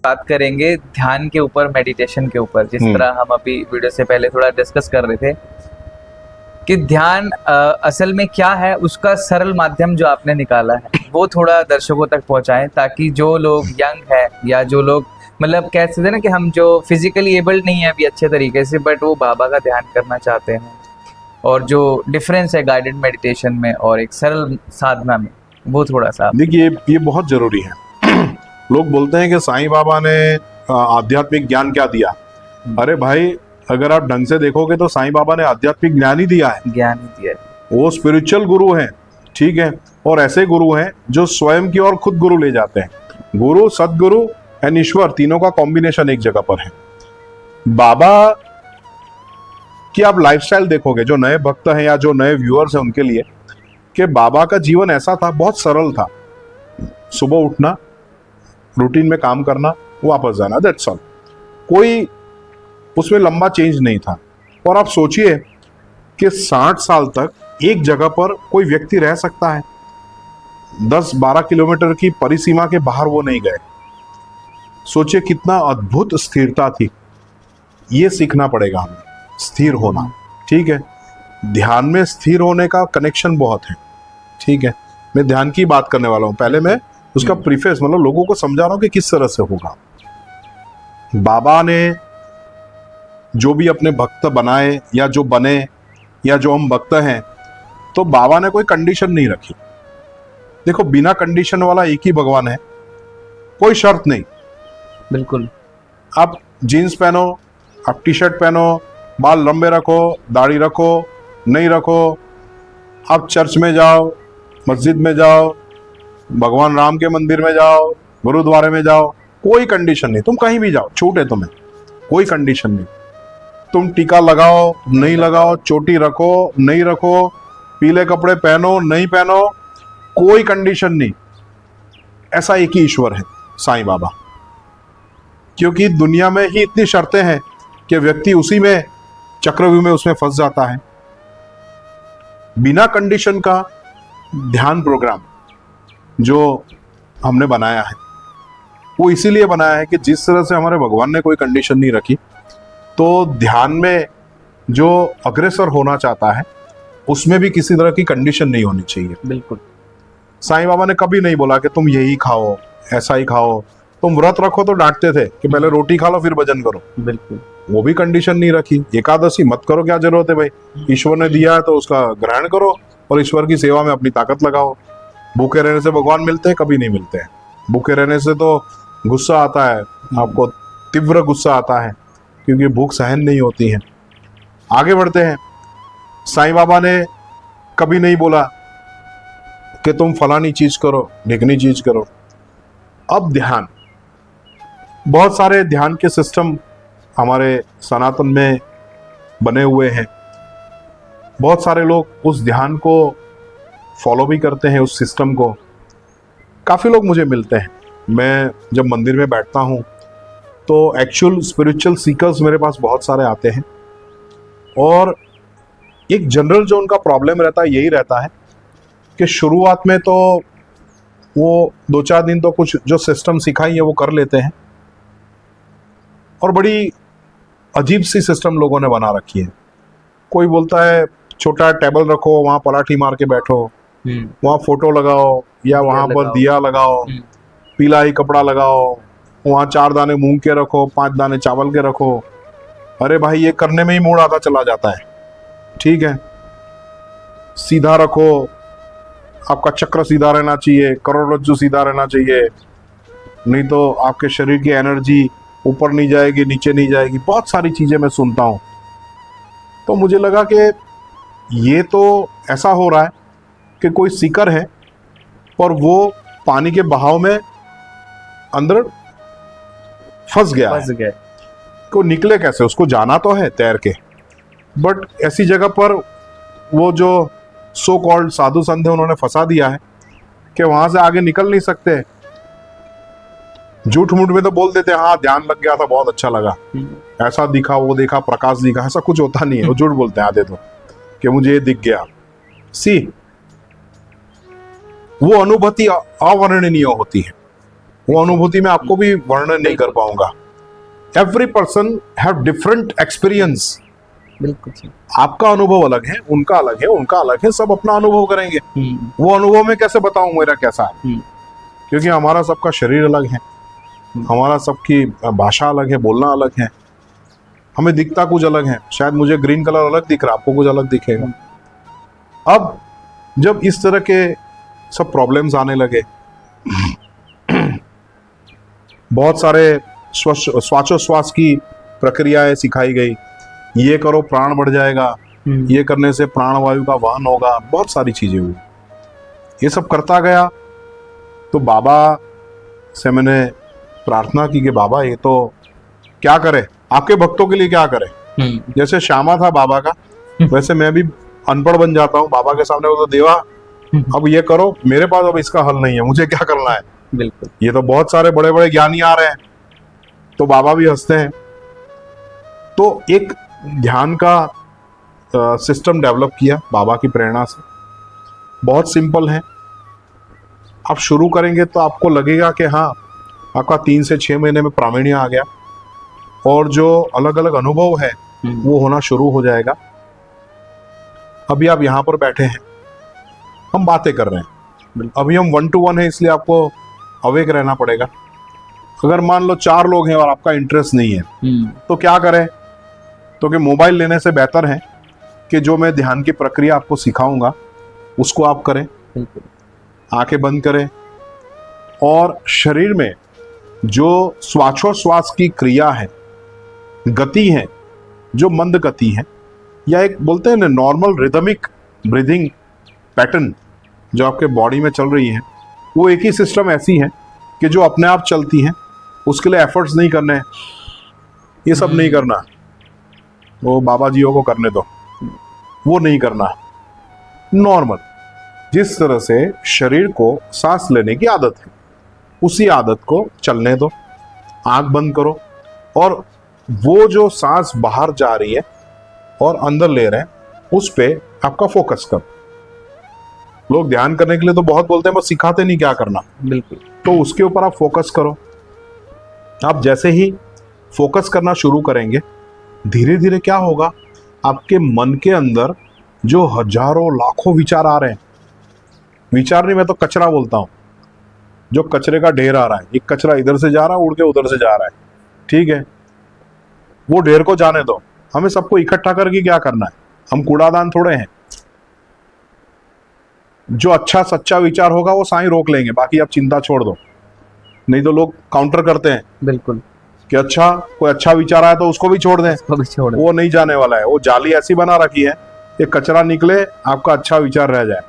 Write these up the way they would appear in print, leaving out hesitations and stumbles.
बात करेंगे ध्यान के ऊपर, मेडिटेशन के ऊपर, जिस तरह हम अभी वीडियो से पहले थोड़ा डिस्कस कर रहे थे कि ध्यान असल में क्या है, उसका सरल माध्यम जो आपने निकाला है वो थोड़ा दर्शकों तक पहुंचाएं, ताकि जो लोग यंग है या जो लोग मतलब कह सकते हैं ना कि हम जो फिजिकली एबल्ड नहीं है अभी अच्छे तरीके से, बट वो बाबा का ध्यान करना चाहते हैं, और जो डिफरेंस है गाइडेड मेडिटेशन में और एक सरल साधना में, वो थोड़ा सा देखिए ये बहुत जरूरी है। लोग बोलते हैं कि साईं बाबा ने आध्यात्मिक ज्ञान क्या दिया। अरे भाई, अगर आप ढंग से देखोगे तो साईं बाबा ने आध्यात्मिक ज्ञान ही दिया है, ज्ञान ही दिया है। वो स्पिरिचुअल गुरु हैं, ठीक है, और ऐसे गुरु हैं जो स्वयं की ओर खुद गुरु ले जाते हैं। गुरु, सदगुरु एंड ईश्वर, तीनों का कॉम्बिनेशन एक जगह पर है। बाबा की आप लाइफस्टाइल देखोगे, जो नए भक्त हैं या जो नए व्यूअर्स हैं उनके लिए, कि बाबा का जीवन ऐसा था, बहुत सरल था। सुबह उठना, रूटीन में काम करना, वापस जाना, दैट्स ऑल। कोई उसमें लंबा चेंज नहीं था। और आप सोचिए कि 60 साल तक एक जगह पर कोई व्यक्ति रह सकता है, 10-12 किलोमीटर की परिसीमा के बाहर वो नहीं गए। सोचिए कितना अद्भुत स्थिरता थी। ये सीखना पड़ेगा हमें, स्थिर होना, ठीक है। ध्यान में स्थिर होने का कनेक्शन बहुत है, ठीक है। मैं ध्यान की बात करने वाला हूं, पहले मैं उसका प्रीफेस मतलब लोगों को समझा रहा हूं कि किस तरह से होगा। बाबा ने जो भी अपने भक्त बनाए या जो बने या जो हम भक्त हैं, तो बाबा ने कोई कंडीशन नहीं रखी। देखो, बिना कंडीशन वाला एक ही भगवान है, कोई शर्त नहीं। बिल्कुल। आप जीन्स पहनो, आप टी शर्ट पहनो, बाल लंबे रखो, दाढ़ी रखो, नहीं रखो, आप चर्च में जाओ, मस्जिद में जाओ, भगवान राम के मंदिर में जाओ, गुरुद्वारे में जाओ, कोई कंडीशन नहीं। तुम कहीं भी जाओ, छूट है तुम्हें, कोई कंडीशन नहीं। तुम टीका लगाओ, नहीं लगाओ, चोटी रखो, नहीं रखो, पीले कपड़े पहनो, नहीं पहनो, कोई कंडीशन नहीं। ऐसा एक ही ईश्वर है, साईं बाबा। क्योंकि दुनिया में ही इतनी शर्तें हैं कि व्यक्ति उसी में, चक्रव्यूह में उसमें फंस जाता है। बिना कंडीशन का ध्यान प्रोग्राम जो हमने बनाया है, वो इसीलिए बनाया है कि जिस तरह से हमारे भगवान ने कोई कंडीशन नहीं रखी, तो ध्यान में जो अग्रसर होना चाहता है उसमें भी किसी तरह की कंडीशन नहीं होनी चाहिए। बिल्कुल। साईं बाबा ने कभी नहीं बोला कि तुम यही खाओ, ऐसा ही खाओ। तुम व्रत रखो तो डांटते थे कि पहले रोटी खा लो फिर भजन करो। बिल्कुल। वो भी कंडीशन नहीं रखी। एकादशी मत करो, क्या जरूरत है भाई, ईश्वर ने दिया है तो उसका ग्रहण करो और ईश्वर की सेवा में अपनी ताकत लगाओ। भूखे रहने से भगवान मिलते हैं? कभी नहीं मिलते हैं। भूखे रहने से तो गुस्सा आता है, आपको तीव्र गुस्सा आता है, क्योंकि भूख सहन नहीं होती है। आगे बढ़ते हैं। साईं बाबा ने कभी नहीं बोला कि तुम फलानी चीज करो, ढिकनी चीज करो। अब ध्यान, बहुत सारे ध्यान के सिस्टम हमारे सनातन में बने हुए हैं। बहुत सारे लोग उस ध्यान को फॉलो भी करते हैं, उस सिस्टम को। काफ़ी लोग मुझे मिलते हैं, मैं जब मंदिर में बैठता हूँ तो एक्चुअल स्पिरिचुअल सीकर्स मेरे पास बहुत सारे आते हैं। और एक जनरल जो उनका प्रॉब्लम रहता है यही रहता है कि शुरुआत में तो वो 2-4 दिन तो कुछ जो सिस्टम सिखाई है वो कर लेते हैं, और बड़ी अजीब सी सिस्टम लोगों ने बना रखी है। कोई बोलता है छोटा टेबल रखो, वहाँ पराठी मार के बैठो, वहाँ फोटो लगाओ या वहाँ पर दिया लगाओ, पीला ही कपड़ा लगाओ, वहाँ 4 दाने मूंग के रखो, 5 दाने चावल के रखो। अरे भाई, ये करने में ही मूड आता चला जाता है, ठीक है। सीधा रखो, आपका चक्र सीधा रहना चाहिए, करोड़रज्जु सीधा रहना चाहिए, नहीं तो आपके शरीर की एनर्जी ऊपर नहीं जाएगी, नीचे नहीं जाएगी। बहुत सारी चीजें मैं सुनता हूँ, तो मुझे लगा कि ये तो ऐसा हो रहा है कि कोई सीकर है और वो पानी के बहाव में अंदर फंस गया है। को निकले कैसे? उसको जाना तो है तैर के, बट ऐसी जगह पर वो जो सो कॉल्ड साधु संत है उन्होंने फंसा दिया है कि वहां से आगे निकल नहीं सकते। झूठ मूठ में तो बोल देते हैं, हाँ ध्यान लग गया था, बहुत अच्छा लगा, ऐसा दिखा, वो देखा, प्रकाश दिखा। ऐसा कुछ होता नहीं है, वो झूठ बोलते हैं आधे तो, कि मुझे ये दिख गया। वो अनुभूति अवर्णनीय होती है, वो अनुभूति मैं आपको भी वर्णन नहीं कर पाऊंगा। Every person have different experience. बिल्कुल सही। आपका अनुभव अलग है, उनका अलग है, उनका अलग है, सब अपना अनुभव करेंगे। वो अनुभव मैं कैसे बताऊं मेरा कैसा है, क्योंकि हमारा सबका शरीर अलग है, हमारा सबकी भाषा अलग है, बोलना अलग है, हमें दिखता कुछ अलग है। शायद मुझे ग्रीन कलर अलग दिख रहा, आपको कुछ अलग दिखेगा। अब जब इस तरह के सब प्रॉब्लम्स आने लगे, बहुत सारे श्वासोश्वास की प्रक्रियाएं सिखाई गई, ये करो प्राण बढ़ जाएगा, ये करने से प्राणवायु का वहन होगा, बहुत सारी चीजें हुई। ये सब करता गया तो बाबा से मैंने प्रार्थना की कि बाबा ये तो क्या करे, आपके भक्तों के लिए क्या करे। जैसे श्यामा था बाबा का, वैसे मैं भी अनपढ़ बन जाता हूँ बाबा के सामने। वो तो देवा अब ये करो, मेरे पास अब इसका हल नहीं है, मुझे क्या करना है। बिल्कुल। ये तो बहुत सारे बड़े बड़े ज्ञानी आ रहे हैं, तो बाबा भी हंसते हैं। तो एक ध्यान का सिस्टम डेवलप किया बाबा की प्रेरणा से। बहुत सिंपल है, आप शुरू करेंगे तो आपको लगेगा कि हाँ आपका 3 से 6 महीने में प्रावीण्य आ गया और जो अलग अलग अनुभव है वो होना शुरू हो जाएगा। अभी आप यहाँ पर बैठे हैं, हम बातें कर रहे हैं, अभी हम 1 to 1 है, इसलिए आपको अवेक रहना पड़ेगा। अगर मान लो 4 लोग हैं और आपका इंटरेस्ट नहीं है तो क्या करें, तो कि मोबाइल लेने से बेहतर है कि जो मैं ध्यान की प्रक्रिया आपको सिखाऊंगा उसको आप करें। आंखें बंद करें और शरीर में जो श्वासोश्वास की क्रिया है, गति है, जो मंद गति है, या एक बोलते हैं ना नॉर्मल रिदमिक ब्रीदिंग पैटर्न जो आपके बॉडी में चल रही है, वो एक ही सिस्टम ऐसी है कि जो अपने आप चलती है, उसके लिए एफर्ट्स नहीं करने हैं, ये सब नहीं करना। वो बाबा जियों को करने दो, वो नहीं करना। नॉर्मल जिस तरह से शरीर को सांस लेने की आदत है, उसी आदत को चलने दो। आंख बंद करो और वो जो सांस बाहर जा रही है और अंदर ले रहे हैं, उस पे आपका फोकस करो। लोग ध्यान करने के लिए तो बहुत बोलते हैं, बस सिखाते नहीं क्या करना। बिल्कुल। तो उसके ऊपर आप फोकस करो। आप जैसे ही फोकस करना शुरू करेंगे, धीरे धीरे क्या होगा, आपके मन के अंदर जो हजारों लाखों विचार आ रहे हैं, विचार नहीं, मैं तो कचरा बोलता हूं, जो कचरे का ढेर आ रहा है, एक कचरा इधर से जा रहा है, उड़ के उधर से जा रहा है, ठीक है, वो ढेर को जाने दो। हमें सबको इकट्ठा करके क्या करना है, हम कूड़ादान थोड़े हैं। जो अच्छा सच्चा विचार होगा वो साईं रोक लेंगे, बाकी आप चिंता छोड़ दो। नहीं तो लोग काउंटर करते हैं, बिल्कुल, कि अच्छा कोई अच्छा विचार आया तो उसको भी छोड़ दें, वो नहीं जाने वाला है। वो जाली ऐसी बना रखी है कि कचरा निकले, आपका अच्छा विचार रह जाए।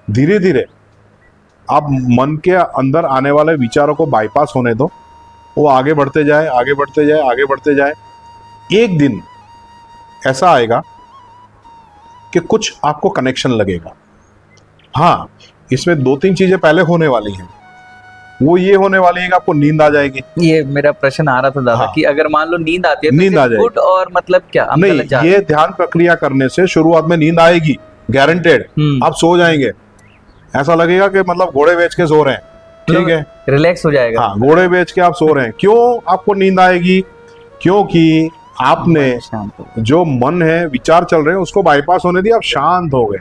धीरे धीरे आप मन के अंदर आने वाले विचारों को बाईपास होने दो, वो आगे बढ़ते जाए, आगे बढ़ते जाए, आगे बढ़ते जाए। एक दिन ऐसा आएगा कि कुछ आपको कनेक्शन लगेगा। हाँ, इसमें 2-3 चीजें पहले होने वाली हैं। वो ये होने वाली है कि आपको नींद आ जाएगी। ये मेरा प्रश्न आ रहा था दादा, हाँ। कि अगर मान लो नींद आती है तो नींद आ सिर्फ जाएगी। गुड, और मतलब क्या हम नहीं, गलत जा ये ध्यान प्रक्रिया करने से शुरुआत में नींद आएगी, गारंटेड। आप सो जाएंगे, ऐसा लगेगा कि मतलब घोड़े बेच के सो रहे हैं, ठीक है, रिलैक्स हो जाएगा। हाँ, घोड़े बेच के आप सो रहे हैं। क्यों आपको नींद आएगी? क्योंकि आपने शांत हो। जो मन है, विचार चल रहे हैं, उसको बाईपास होने दिया, आप शांत हो गए,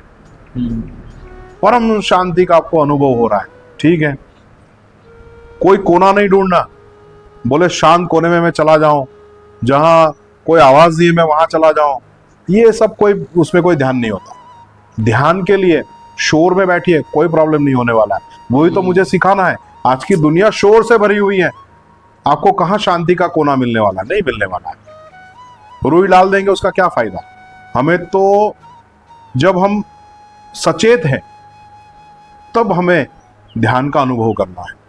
परम शांति का आपको अनुभव हो रहा है, ठीक है। कोई कोना नहीं ढूंढना, बोले शांत कोने में मैं चला जाऊं, जहां कोई आवाज नहीं है मैं वहां चला जाऊं, ये सब कोई, उसमें कोई ध्यान नहीं होता। ध्यान के लिए शोर में बैठिए, कोई प्रॉब्लम नहीं होने वाला है। वही तो मुझे सिखाना है। आज की दुनिया शोर से भरी हुई है, आपको कहां शांति का कोना मिलने वाला, नहीं मिलने वाला है। रुई डाल देंगे, उसका क्या फायदा। हमें तो जब हम सचेत हैं तब हमें ध्यान का अनुभव करना है।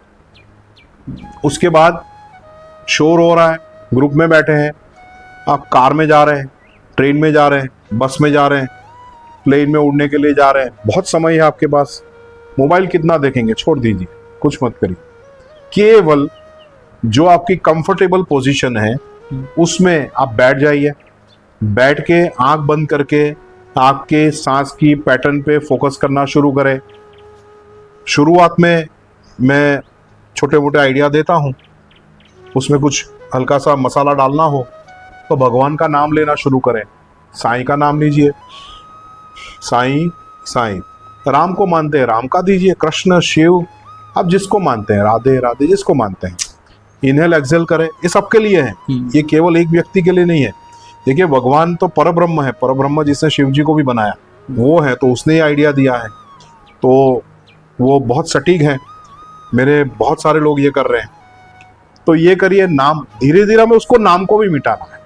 उसके बाद शोर हो रहा है, ग्रुप में बैठे हैं, आप कार में जा रहे हैं, ट्रेन में जा रहे हैं, बस में जा रहे हैं, प्लेन में उड़ने के लिए जा रहे हैं, बहुत समय है आपके पास। मोबाइल कितना देखेंगे, छोड़ दीजिए, कुछ मत करिए। केवल जो आपकी कंफर्टेबल पोजीशन है उसमें आप बैठ जाइए। बैठ के आंख बंद करके आपके सांस की पैटर्न पे फोकस करना शुरू करें। शुरुआत में मैं छोटे मोटे आइडिया देता हूँ, उसमें कुछ हल्का सा मसाला डालना हो तो भगवान का नाम लेना शुरू करें। साईं का नाम लीजिए, साईं साईं। राम को मानते हैं राम का दीजिए, कृष्ण शिव आप जिसको मानते हैं, राधे राधे जिसको मानते हैं। इनहेल एक्सेल करें, ये सबके लिए है, ये केवल एक व्यक्ति के लिए नहीं है। देखिए भगवान तो परब्रह्म है, परब्रह्म जिसने शिव जी को भी बनाया वो है, तो उसने ये आइडिया दिया है, तो वो बहुत सटीक है। मेरे बहुत सारे लोग ये कर रहे हैं, तो ये करिए। नाम धीरे धीरे हमें उसको नाम को भी मिटाना है,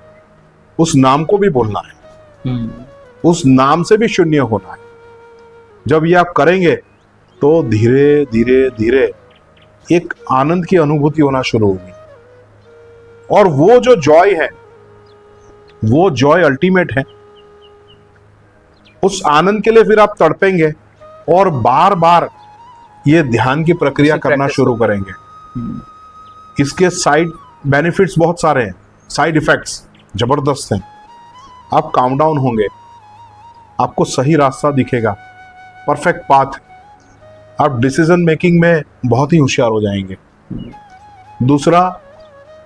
उस नाम को भी बोलना है, उस नाम से भी शून्य होना है। जब ये आप करेंगे तो धीरे धीरे धीरे एक आनंद की अनुभूति होना शुरू होगी, और वो जो जॉय है वो जॉय अल्टीमेट है। उस आनंद के लिए फिर आप तड़पेंगे और बार बार ये ध्यान की प्रक्रिया करना शुरू करेंगे। इसके साइड बेनिफिट्स बहुत सारे हैं, साइड इफेक्ट्स जबरदस्त हैं। आप काम डाउन होंगे, आपको सही रास्ता दिखेगा, परफेक्ट पाथ। आप डिसीजन मेकिंग में बहुत ही होशियार हो जाएंगे। दूसरा,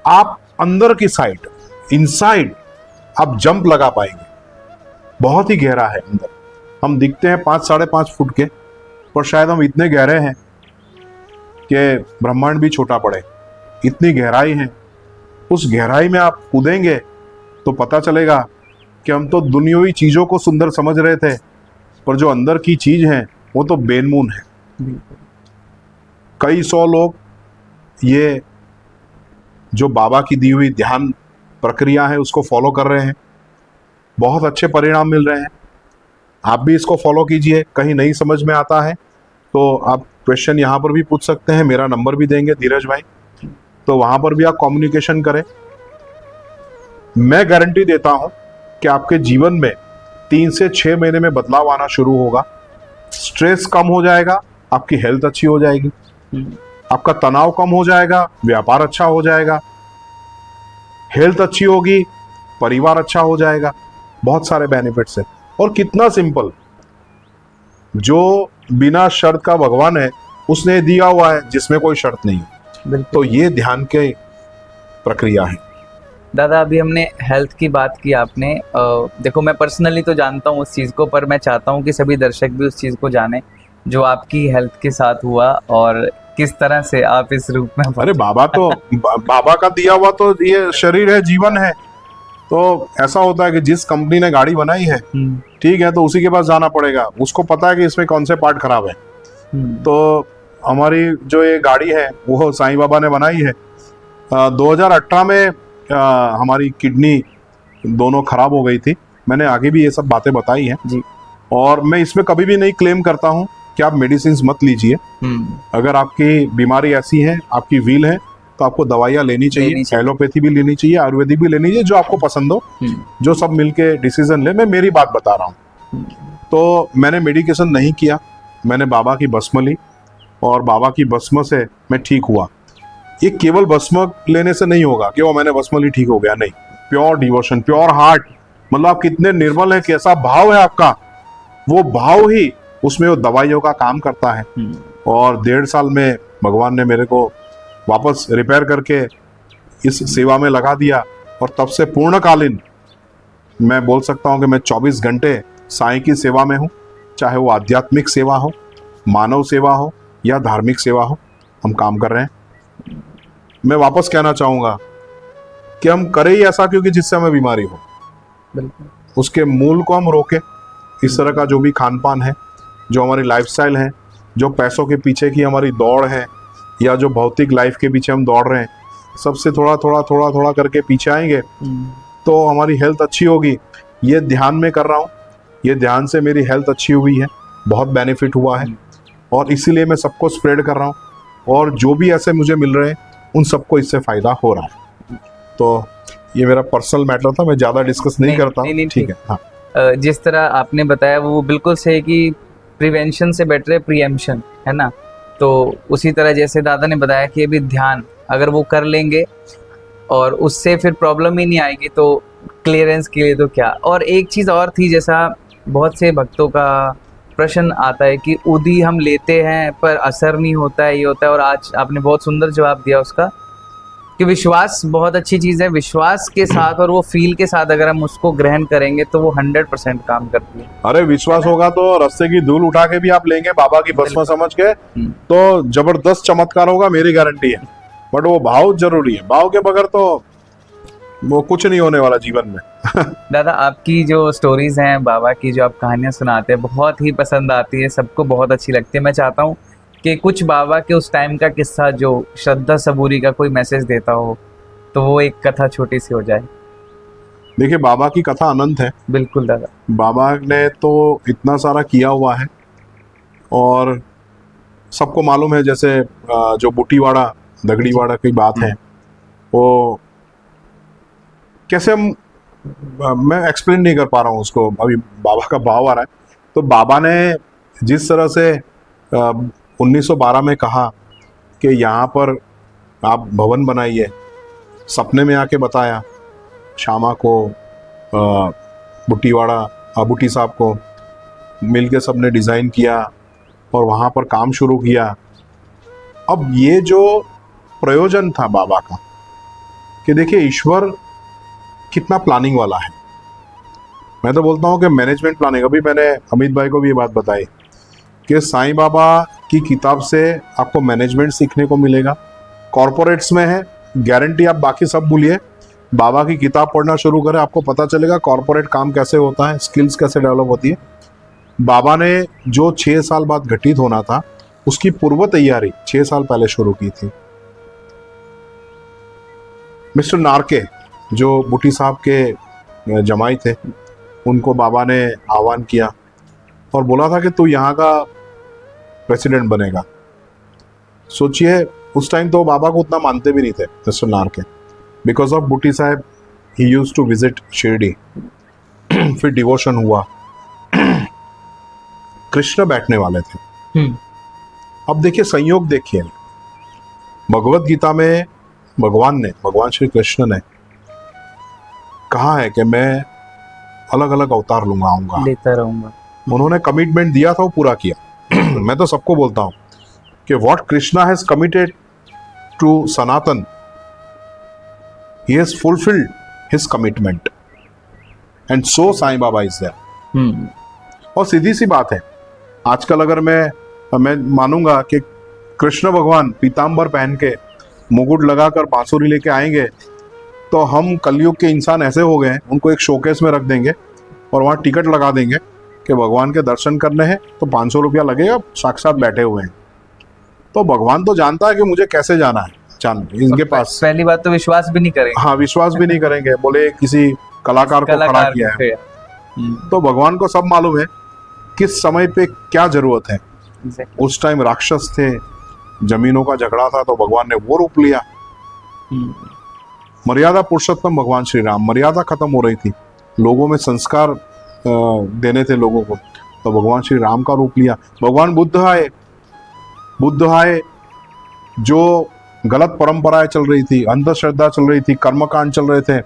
आप अंदर की साइड, इनसाइड आप जंप लगा पाएंगे। बहुत ही गहरा है अंदर। हम दिखते हैं 5 साढ़े 5 फुट के, पर शायद हम इतने गहरे हैं कि ब्रह्मांड भी छोटा पड़े, इतनी गहराई है। उस गहराई में आप कूदेंगे तो पता चलेगा कि हम तो दुनियावी चीजों को सुंदर समझ रहे थे, पर जो अंदर की चीज है वो तो बेनमून है। कई 100 लोग ये जो बाबा की दी हुई ध्यान प्रक्रिया है उसको फॉलो कर रहे हैं, बहुत अच्छे परिणाम मिल रहे हैं। आप भी इसको फॉलो कीजिए। कहीं नहीं समझ में आता है तो आप क्वेश्चन यहाँ पर भी पूछ सकते हैं, मेरा नंबर भी देंगे धीरज भाई, तो वहां पर भी आप कम्युनिकेशन करें। मैं गारंटी देता हूं कि आपके जीवन में 3 से 6 महीने में बदलाव आना शुरू होगा। स्ट्रेस कम हो जाएगा, आपकी हेल्थ अच्छी हो जाएगी, आपका तनाव कम हो जाएगा, व्यापार अच्छा हो जाएगा, हेल्थ अच्छी होगी, परिवार अच्छा हो जाएगा। बहुत सारे बेनिफिट्स है। और कितना सिंपल, जो बिना शर्त का भगवान है उसने दिया हुआ है जिसमें कोई शर्त नहीं है। तो ये ध्यान के प्रक्रिया है। दादा, अभी हमने हेल्थ की बात की आपने। देखो, मैं पर्सनली तो जानता हूँ उस चीज़ को, पर मैं चाहता हूँ कि सभी दर्शक भी उस चीज़ को जाने जो आपकी हेल्थ के साथ हुआ और किस तरह से आप इस रूप में। अरे बाबा तो बाबा का दिया हुआ तो ये शरीर है, जीवन है। तो ऐसा होता है कि जिस कंपनी ने गाड़ी बनाई है, ठीक है, तो उसी के पास जाना पड़ेगा, उसको पता है कि इसमें कौन से पार्ट खराब है। तो हमारी जो ये गाड़ी है वो साईं बाबा ने बनाई है। 2018 में हमारी किडनी दोनों खराब हो गई थी। मैंने आगे भी ये सब बातें बताई हैं जी। और मैं इसमें कभी भी नहीं क्लेम करता हूँ कि आप मेडिसिन मत लीजिए। अगर आपकी बीमारी ऐसी है, आपकी व्हील है, तो आपको दवाइयाँ लेनी चाहिए। एलोपैथी भी लेनी चाहिए, आयुर्वेदिक भी लेनी चाहिए, जो आपको पसंद हो, जो सब मिलके डिसीजन ले। मैं मेरी बात बता रहा हूँ। तो मैंने मेडिकेशन नहीं किया, मैंने बाबा की भस्म ली और बाबा की भस्म से मैं ठीक हुआ। ये केवल भस्म लेने से नहीं होगा कि वो मैंने भस्म ली ठीक हो गया, नहीं। प्योर डिवोशन, प्योर हार्ट, मतलब आप कितने निर्मल है, कैसा भाव है आपका, वो भाव ही उसमें वो दवाइयों का काम करता है। और 1.5 साल में भगवान ने मेरे को वापस रिपेयर करके इस सेवा में लगा दिया, और तब से पूर्णकालीन मैं बोल सकता हूँ कि मैं 24 घंटे साईं की सेवा में हूँ। चाहे वो आध्यात्मिक सेवा हो, मानव सेवा हो या धार्मिक सेवा हो, हम काम कर रहे हैं। मैं वापस कहना चाहूँगा कि हम करें ही ऐसा क्योंकि जिससे हमें बीमारी हो, उसके मूल को हम रोकें। इस तरह का जो भी खान पान है, जो हमारी लाइफस्टाइल है, जो पैसों के पीछे की हमारी दौड़ है, या जो भौतिक लाइफ के पीछे हम दौड़ रहे हैं, सबसे थोड़ा थोड़ा थोड़ा थोड़ा करके पीछे आएंगे तो हमारी हेल्थ अच्छी होगी। ये ध्यान में कर रहा हूँ, ये ध्यान से मेरी हेल्थ अच्छी हुई है, बहुत बेनिफिट हुआ है, और इसीलिए मैं सबको स्प्रेड कर रहा हूँ। और जो भी ऐसे मुझे मिल रहे हैं उन सबको इससे फायदा हो रहा है। तो ये मेरा पर्सनल मैटर था, मैं ज़्यादा डिस्कस नहीं करता हूँ। ठीक है। हाँ, जिस तरह आपने बताया वो बिल्कुल सही कि प्रिवेंशन से बेटर है प्रिएम्पशन, है ना। तो उसी तरह जैसे दादा ने बताया कि अभी ध्यान अगर वो कर लेंगे और उससे फिर प्रॉब्लम ही नहीं आएगी, तो क्लियरेंस के लिए तो क्या। और एक चीज़ और थी, जैसा बहुत से भक्तों का प्रश्न आता है कि उदी हम लेते हैं पर असर नहीं होता है, ये होता है। और आज आपने बहुत सुंदर जवाब दिया उसका कि विश्वास बहुत अच्छी चीज़ है, विश्वास के साथ और वो फील के साथ अगर हम उसको ग्रहण करेंगे तो वो 100% काम करती है। अरे विश्वास होगा तो रास्ते की धूल उठा के भी आप लेंगे बाबा की भस्म समझ के, तो जबरदस्त चमत्कार होगा, मेरी गारंटी है। बट वो भाव जरूरी है, भाव के बगैर तो वो कुछ नहीं होने वाला जीवन में। दादा, आपकी जो स्टोरीज हैं, बाबा की जो आप कहानियां सुनाते हैं, बहुत ही पसंद आती है, सबको बहुत अच्छी लगती है। मैं चाहता हूँ कि कुछ बाबा के उस टाइम का किस्सा जो श्रद्धा सबूरी का कोई मैसेज देता हो, तो वो एक कथा छोटी सी हो जाए। देखिए, बाबा की कथा अनंत है। बिल्कुल दादा। बाबा ने तो इतना सारा किया हुआ है, और सबको मालूम है, जैसे जो बुटीवाड़ा दगड़ीवाड़ा की बात है, वो कैसे मैं एक्सप्लेन नहीं कर पा रहा हूँ उसको, अभी बाबा का भाव आ रहा है। तो बाबा ने जिस तरह से 1912 में कहा कि यहाँ पर आप भवन बनाइए, सपने में आके बताया श्यामा को, बुटीवाड़ा बुटी साहब को, मिल के सबने डिज़ाइन किया और वहाँ पर काम शुरू किया। अब ये जो प्रयोजन था बाबा का कि देखिए ईश्वर कितना प्लानिंग वाला है। मैं तो बोलता हूँ कि मैनेजमेंट प्लानिंग, अभी मैंने अमित भाई को भी ये बात बताई कि साईं बाबा की किताब से आपको मैनेजमेंट सीखने को मिलेगा। कॉरपोरेट्स में है, गारंटी आप बाकी सब भूलिए, बाबा की किताब पढ़ना शुरू करें, आपको पता चलेगा कॉरपोरेट काम कैसे होता है, स्किल्स कैसे डेवलप होती है। बाबा ने जो 6 साल बाद घटित होना था, उसकी पूर्व तैयारी 6 साल पहले शुरू की थी। मिस्टर नारके जो बुटी साहब के जमाई थे, उनको बाबा ने आह्वान किया और बोला था कि तू यहाँ का प्रेसिडेंट बनेगा। सोचिए, उस टाइम तो बाबा को उतना मानते भी नहीं थे mister नारके, because of Buti Sahab he used to visit Shirdi. फिर डिवोशन हुआ, कृष्ण बैठने वाले थे। अब देखिए संयोग, देखिए भगवत गीता में भगवान श्री कृष्ण ने कहा है कि मैं अलग अलग अवतार लूंगा, आऊंगा, लेता रहूंगा। उन्होंने कमिटमेंट दिया था, वो पूरा किया। मैं तो सबको बोलता हूं कि what Krishna has committed to Sanatan, he has fulfilled his commitment, and so Sai Baba is there. और सीधी सी बात है, आजकल अगर मैं मानूंगा कि कृष्ण भगवान पीताम्बर पहन के मुकुट लगाकर बांसुरी लेके आएंगे, तो हम कलयुग के इंसान ऐसे हो गए हैं, उनको एक शोकेस में रख देंगे और वहाँ टिकट लगा देंगे कि भगवान के दर्शन करने हैं तो 500 रुपया लगेगा, साक्षात बैठे हुए हैं। तो भगवान तो जानता है कि मुझे कैसे जाना है, इनके पास पहली बात तो विश्वास भी नहीं करेंगे। हाँ, विश्वास भी नहीं करेंगे, बोले किसी कलाकार को खड़ा किया है। तो भगवान को सब मालूम है किस समय पे क्या जरूरत है। उस टाइम राक्षस थे, जमीनों का झगड़ा था, तो भगवान ने वो रूप लिया। मर्यादा पुरुषोत्तम भगवान श्री राम, मर्यादा खत्म हो रही थी, लोगों में संस्कार देने थे लोगों को, तो भगवान श्री राम का रूप लिया। भगवान बुद्ध आए, जो गलत परंपराएं चल रही थी, अंधश्रद्धा चल रही थी, कर्मकांड चल रहे थे,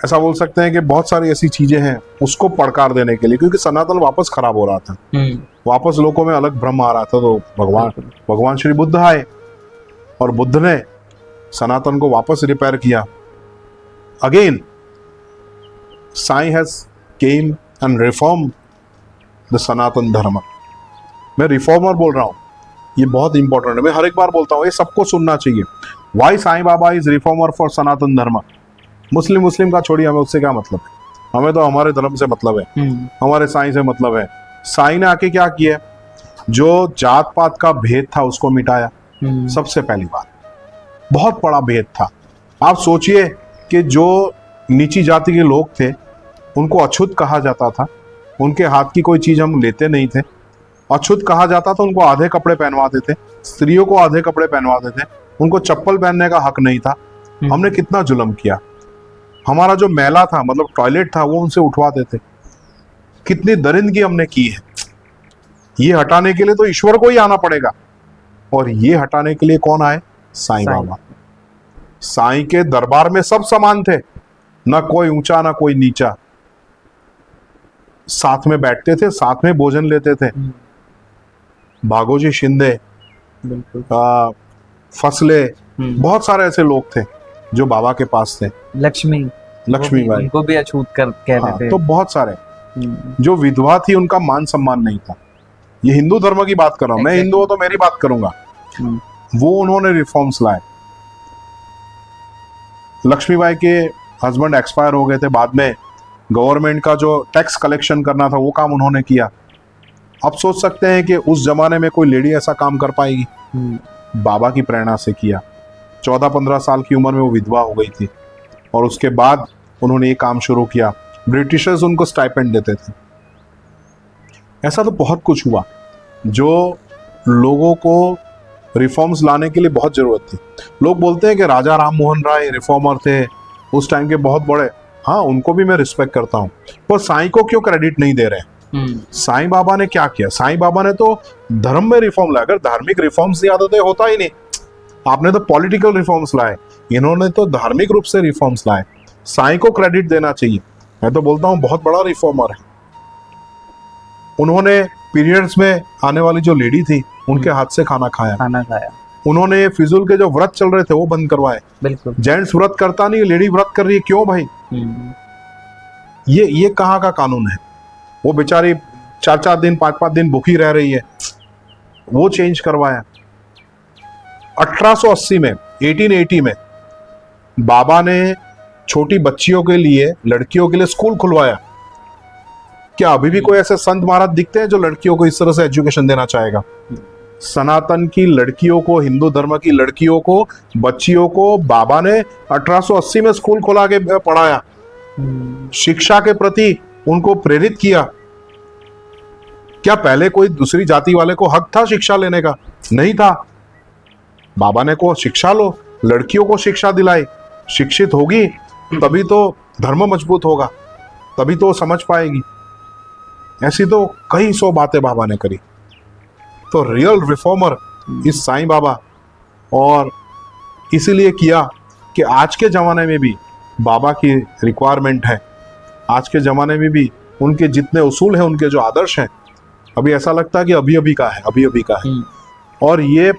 ऐसा बोल सकते हैं कि बहुत सारी ऐसी चीजें हैं, उसको पड़कार देने के लिए, क्योंकि सनातन वापस खराब हो रहा था, वापस लोगों में अलग भ्रम आ रहा था। तो भगवान श्री बुद्ध आए और बुद्ध ने सनातन को वापस रिपेयर किया। Again Sai has came and reform the Sanatan Dharma. मैं रिफॉर्मर बोल रहा हूं, ये बहुत इंपॉर्टेंट है, मैं हर एक बार बोलता हूं, ये सबको सुनना चाहिए। Why Sai Baba is reformer for Sanatan Dharma. Muslim का छोड़िए, हमें उससे क्या मतलब है, हमें तो हमारे धर्म से मतलब है, हमारे साईं से मतलब है। साईं ने आके क्या किया, जो जात पात का भेद था उसको मिटाया। सबसे पहली बात, बहुत बड़ा भेद था। आप सोचिए कि जो नीची जाति के लोग थे उनको अछूत कहा जाता था, उनके हाथ की कोई चीज हम लेते नहीं थे, अछूत कहा जाता था, उनको आधे कपड़े पहनवाते थे, स्त्रियों को आधे कपड़े पहनवाते थे, उनको चप्पल पहनने का हक नहीं था। हमने कितना जुल्म किया, हमारा जो मैला था, मतलब टॉयलेट था, वो उनसे उठवाते थे। कितनी दरिंदगी हमने की है। ये हटाने के लिए तो ईश्वर को ही आना पड़ेगा, और ये हटाने के लिए कौन आए, साईं बाबा। साईं के दरबार में सब समान थे, ना कोई ऊंचा ना कोई नीचा। साथ में बैठते थे, साथ में भोजन लेते थे। भागोजी शिंदे, बिल्कुल। फसले, बहुत सारे ऐसे लोग थे जो बाबा के पास थे। लक्ष्मीबाई, उनको भी अछूत कर कहते हाँ, थे। तो बहुत सारे। जो विधवा थी उनका मान सम्मान नहीं था। ये हिंदू धर्म की बात कर रहा हूं, मैं हिंदू हूं तो मेरी बात करूंगा। वो उन्होंने रिफॉर्म्स लाए। लक्ष्मीबाई के हस्बैंड एक्सपायर हो गए थे, बाद में गवर्नमेंट का जो टैक्स कलेक्शन करना था वो काम उन्होंने किया। आप सोच सकते हैं कि उस जमाने में कोई लेडी ऐसा काम कर पाएगी? बाबा की प्रेरणा से किया। 14-15 साल की उम्र में वो विधवा हो गई थी और उसके बाद उन्होंने ये काम शुरू किया। ब्रिटिशर्स उनको स्टाइपेंड देते थे। ऐसा तो बहुत कुछ हुआ जो लोगों को रिफॉर्म्स लाने के लिए बहुत जरूरत थी। लोग बोलते हैं कि राजा राम मोहन राय रिफॉर्मर थे, उस टाइम के बहुत बड़े। हाँ, उनको भी मैं रिस्पेक्ट करता हूँ, पर साईं को क्यों क्रेडिट नहीं दे रहे? साईं बाबा ने क्या किया? साईं बाबा ने तो धर्म में रिफॉर्म लाया। अगर धार्मिक रिफॉर्म्स नहीं आते तो होता ही नहीं। आपने तो पॉलिटिकल रिफॉर्म्स लाए, इन्होंने तो धार्मिक रूप से रिफॉर्म्स लाए। साईं को क्रेडिट देना चाहिए। मैं तो बोलता हूँ बहुत बड़ा रिफॉर्मर है। उन्होंने पीरियड्स में आने वाली जो लेडी थी उनके हाथ से खाना खाया। उन्होंने फिजूल के जो व्रत चल रहे थे वो बंद करवाए। बिल्कुल। जेंट्स व्रत करता नहीं, लेडी व्रत कर रही है, क्यों भाई? ये कहाँ का कानून है? वो बेचारी 4-4 दिन 5-5 दिन भूखी रह रही है, वो चेंज करवाया। 1880 में 1880 में बाबा ने छोटी बच्चियों के लिए, लड़कियों के लिए स्कूल खुलवाया। क्या अभी भी कोई ऐसे संत महाराज दिखते हैं जो लड़कियों को इस तरह से एजुकेशन देना चाहेगा? सनातन की लड़कियों को, हिंदू धर्म की लड़कियों को, बच्चियों को बाबा ने 1880 में स्कूल खोला के पढ़ाया। शिक्षा के प्रति उनको प्रेरित किया। क्या पहले कोई दूसरी जाति वाले को हक था शिक्षा लेने का? नहीं था। बाबा ने को शिक्षा लो, लड़कियों को शिक्षा दिलाई। शिक्षित होगी तभी तो धर्म मजबूत होगा, तभी तो समझ पाएगी। ऐसी तो कई 100 बातें बाबा ने करी। तो रियल रिफॉर्मर इस साईं बाबा, और इसीलिए किया कि आज के जमाने में भी बाबा की रिक्वायरमेंट है। आज के जमाने में भी उनके जितने उसूल हैं, उनके जो आदर्श हैं, अभी ऐसा लगता है कि अभी का है। और ये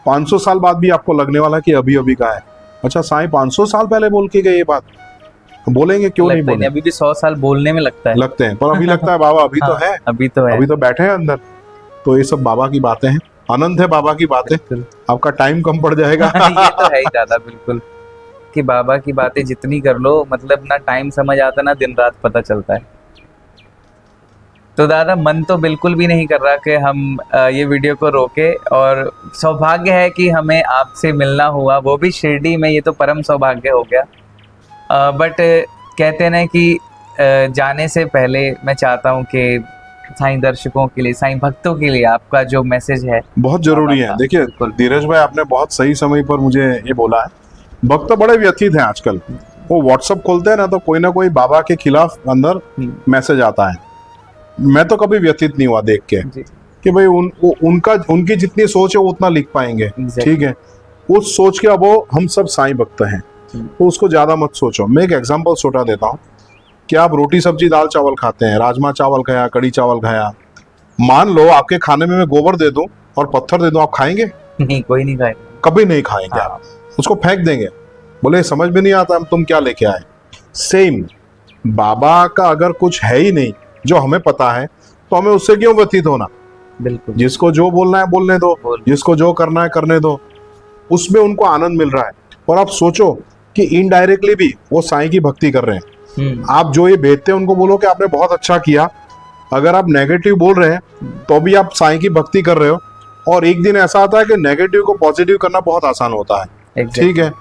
500 साल बाद भी आपको लगने वाला कि अभी का है। अच्छा, साईं 500 साल पहले बोल के गए ये बात, बोलेंगे क्यों नहीं बोलेंगे? अभी भी 100 साल बोलने में लगते हैं, पर अभी लगता है बाबा अभी तो है, अभी तो बैठे हैं अंदर। तो ये सब बाबा की बातें हैं, आनंद है बाबा की बातें। आपका टाइम कम पड़ जाएगा। ये तो है ही ज्यादा, बिल्कुल, कि बाबा की बातें जितनी कर लो, मतलब ना टाइम समझ आता ना दिन रात पता चलता है। तो दादा, मन तो बिल्कुल भी नहीं कर रहा कि हम ये वीडियो को रोके, और सौभाग्य है कि हमें आपसे मिलना हुआ, वो भी शिरडी में। ये तो परम सौभाग्य हो गया। बट कहते हैं ना कि जाने से पहले मैं चाहता हूँ कि साईं दर्शकों के लिए, साईं भक्तों के लिए आपका जो मैसेज है बहुत जरूरी है। देखिए धीरज भाई, आपने बहुत सही समय पर मुझे ये बोला है। भक्त बड़े व्यथित हैं आजकल। वो व्हाट्सएप खोलते हैं ना तो कोई ना कोई बाबा के खिलाफ अंदर मैसेज आता है। मैं तो कभी व्यथित नहीं हुआ देख के कि भाई उनकी जितनी सोच है वो उतना लिख पाएंगे। ठीक है, उस सोच के अब वो हम सब साईं भक्त हैं, तो उसको ज्यादा मत सोचो। मैं एक एग्जांपल छोटा देता हूँ कि आप रोटी सब्जी दाल चावल खाते हैं, राजमा चावल खाया, कड़ी चावल खाया। मान लो आपके खाने में मैं गोबर दे दूं और पत्थर दे दूं, आप खाएंगे? नहीं, कोई नहीं खाएगा, कभी नहीं खाएंगे। आप उसको फेंक देंगे, बोले समझ में नहीं आता तुम क्या लेके आए। सेम, बाबा का अगर कुछ है ही नहीं जो हमें पता है तो हमें उससे क्यों व्यतीत होना? बिल्कुल। जिसको जिसको जो बोलना है बोलने दो, जिसको जो करना है करने दो, उसमें उनको आनंद मिल रहा है। और आप सोचो कि इनडायरेक्टली भी वो साईं की भक्ति कर रहे हैं। आप जो ये भेजते हैं उनको बोलो कि आपने बहुत अच्छा किया। अगर आप नेगेटिव बोल रहे हैं तो भी आप साईं की भक्ति कर रहे हो। और एक दिन ऐसा आता है कि नेगेटिव को पॉजिटिव करना बहुत आसान होता है। ठीक है,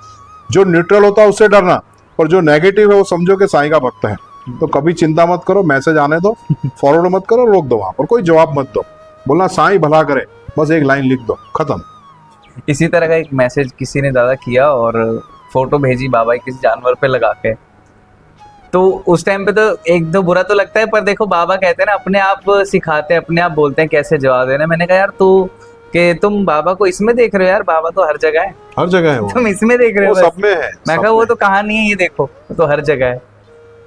जो न्यूट्रल होता है उससे डरना, पर जो नेगेटिव है वो समझो कि साईं का भक्त है। तो कभी चिंता मत करो, मैसेज आने दो, फॉरवर्ड मत करो, रोक दो वहां पर, कोई जवाब मत दो, बोलना साईं भला करे, बस एक लाइन लिख दो, खत्म। इसी तरह का एक मैसेज किसी ने दादा किया और फोटो भेजी बाबा की किसी जानवर पे लगा के। तो उस टाइम पे तो एक दो बुरा तो लगता है, पर देखो बाबा कहते हैं ना, अपने आप सिखाते हैं, अपने आप बोलते हैं कैसे जवाब देना। मैंने कहा यार तुम बाबा को इसमें देख रहे हो यार, बाबा तो हर जगह है, हर जगह है वो। तुम इसमें देख रहे हो, सब में है। मैं कहा वो तो कहानी है, ये देखो तो हर जगह है।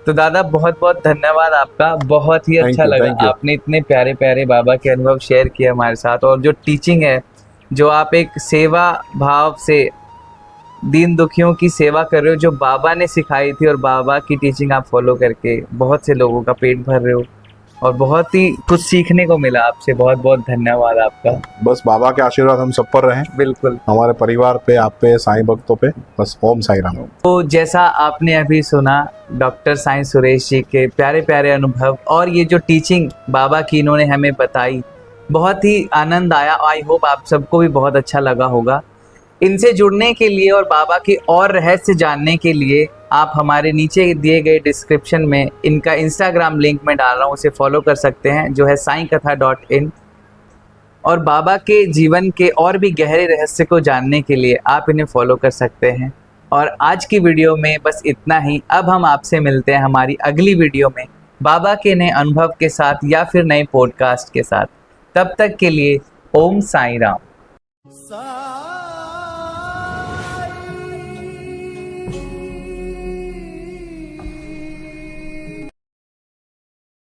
तो दादा बहुत बहुत धन्यवाद आपका, बहुत ही Thank अच्छा you, लगा thank you. आपने इतने प्यारे प्यारे बाबा के अनुभव शेयर किए हमारे साथ, और जो टीचिंग है, जो आप एक सेवा भाव से दीन दुखियों की सेवा कर रहे हो, जो बाबा ने सिखाई थी और बाबा की टीचिंग आप फॉलो करके बहुत से लोगों का पेट भर रहे हो, और बहुत ही कुछ सीखने को मिला आपसे। बहुत बहुत धन्यवाद आपका। बस बाबा के आशीर्वाद हम सब पर रहें, बिल्कुल। हमारे परिवार पे, आप पे, साईं भक्तों पे। बस ओम साई राम। तो जैसा आपने अभी सुना डॉक्टर साईं सुरेश जी के प्यारे प्यारे अनुभव, और ये जो टीचिंग बाबा की इन्होंने हमें बताई, बहुत ही आनंद आया। आई होप आप सबको भी बहुत अच्छा लगा होगा। इनसे जुड़ने के लिए और बाबा के और रहस्य जानने के लिए आप हमारे नीचे दिए गए डिस्क्रिप्शन में इनका इंस्टाग्राम लिंक मैं डाल रहा हूँ, उसे फॉलो कर सकते हैं, जो है sainkatha.in। और बाबा के जीवन के और भी गहरे रहस्य को जानने के लिए आप इन्हें फॉलो कर सकते हैं। और आज की वीडियो में बस इतना ही। अब हम आपसे मिलते हैं हमारी अगली वीडियो में बाबा के नए अनुभव के साथ या फिर नए पॉडकास्ट के साथ। तब तक के लिए ओम साईं राम।